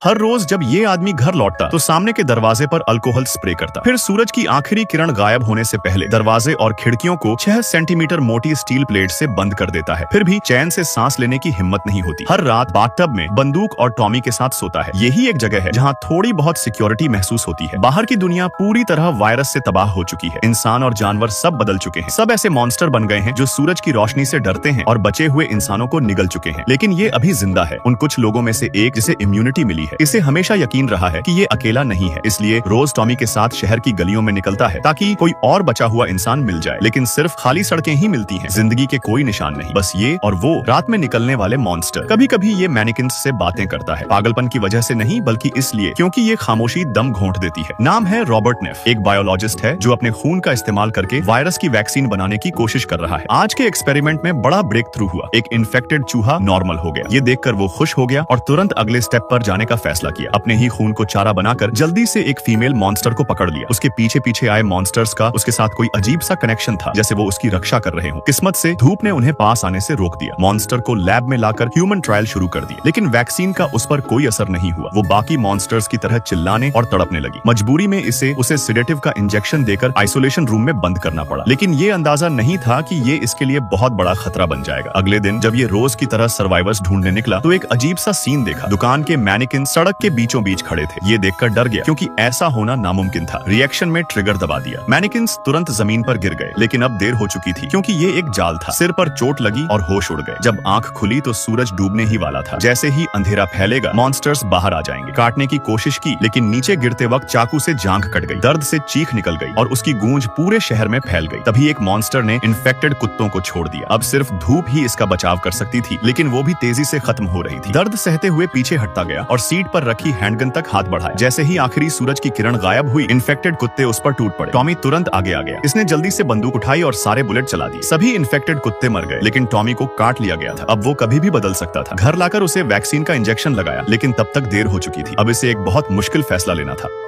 हर रोज जब ये आदमी घर लौटता तो सामने के दरवाजे पर अल्कोहल स्प्रे करता। फिर सूरज की आखिरी किरण गायब होने से पहले दरवाजे और खिड़कियों को 6 सेंटीमीटर मोटी स्टील प्लेट से बंद कर देता है। फिर भी चैन से सांस लेने की हिम्मत नहीं होती। हर रात बाथटब में बंदूक और टॉमी के साथ सोता है। यही एक जगह है जहाँ थोड़ी बहुत सिक्योरिटी महसूस होती है। बाहर की दुनिया पूरी तरह वायरस से तबाह हो चुकी है। इंसान और जानवर सब बदल चुके हैं। सब ऐसे मॉन्स्टर बन गए हैं जो सूरज की रोशनी से डरते हैं और बचे हुए इंसानों को निगल चुके हैं। लेकिन ये अभी जिंदा है। उन कुछ लोगों में से एक जिसे इम्यूनिटी मिली है, इसे हमेशा यकीन रहा है कि ये अकेला नहीं है। इसलिए रोज टॉमी के साथ शहर की गलियों में निकलता है ताकि कोई और बचा हुआ इंसान मिल जाए। लेकिन सिर्फ खाली सड़कें ही मिलती हैं, जिंदगी के कोई निशान नहीं। बस ये और वो रात में निकलने वाले मॉन्स्टर। कभी कभी ये मैनिकिन्स से बातें करता है, पागलपन की वजह से नहीं बल्कि इसलिए क्योंकि ये खामोशी दम घोंट देती है। नाम है रॉबर्ट नेफ, एक बायोलॉजिस्ट है जो अपने खून का इस्तेमाल करके वायरस की वैक्सीन बनाने की कोशिश कर रहा है। आज के एक्सपेरिमेंट में बड़ा ब्रेक थ्रू हुआ। एक इन्फेक्टेड चूहा नॉर्मल हो गया। ये देखकर वो खुश हो गया और तुरंत अगले स्टेप पर जाने का फैसला किया। अपने ही खून को चारा बनाकर जल्दी से एक फीमेल मॉन्स्टर को पकड़ लिया। उसके पीछे पीछे आए मॉन्स्टर्स का उसके साथ कोई अजीब सा कनेक्शन था, जैसे वो उसकी रक्षा कर रहे हो। किस्मत से धूप ने उन्हें पास आने से रोक दिया। मॉन्स्टर को लैब में लाकर ह्यूमन ट्रायल शुरू कर दिया, लेकिन वैक्सीन का उस पर कोई असर नहीं हुआ। वो बाकी मॉन्स्टर्स की तरह चिल्लाने और तड़पने लगी। मजबूरी में उसे सिडेटिव का इंजेक्शन देकर आइसोलेशन रूम में बंद करना पड़ा। लेकिन ये अंदाजा नहीं था कि ये इसके लिए बहुत बड़ा खतरा बन जाएगा। अगले दिन जब ये रोज की तरह सर्वाइवर्स ढूंढने निकला तो एक अजीब सा सीन देखा। दुकान के मैनिकिन सड़क के बीचों बीच खड़े थे। ये देखकर डर गया क्योंकि ऐसा होना नामुमकिन था। रिएक्शन में ट्रिगर दबा दिया। मैनिकिन्स तुरंत जमीन पर गिर गए, लेकिन अब देर हो चुकी थी क्योंकि ये एक जाल था। सिर पर चोट लगी और होश उड़ गए। जब आंख खुली तो सूरज डूबने ही वाला था। जैसे ही अंधेरा फैलेगा मॉन्स्टर्स बाहर आ जाएंगे। काटने की कोशिश की, लेकिन नीचे गिरते वक्त चाकू से जांघ कट गई। दर्द से चीख निकल गई और उसकी गूंज पूरे शहर में फैल गई। तभी एक मॉन्स्टर ने इन्फेक्टेड कुत्तों को छोड़ दिया। अब सिर्फ धूप ही इसका बचाव कर सकती थी, लेकिन वो भी तेजी से खत्म हो रही थी। दर्द सहते हुए पीछे हटता गया और सीट पर रखी हैंडगन तक हाथ बढ़ाया। जैसे ही आखिरी सूरज की किरण गायब हुई, इन्फेक्टेड कुत्ते उस पर टूट पड़े। टॉमी तुरंत आगे आ गया। इसने जल्दी से बंदूक उठाई और सारे बुलेट चला दिए। सभी इन्फेक्टेड कुत्ते मर गए, लेकिन टॉमी को काट लिया गया था। अब वो कभी भी बदल सकता था। घर लाकर उसे वैक्सीन का इंजेक्शन लगाया, लेकिन तब तक देर हो चुकी थी। अब इसे एक बहुत मुश्किल फैसला लेना था।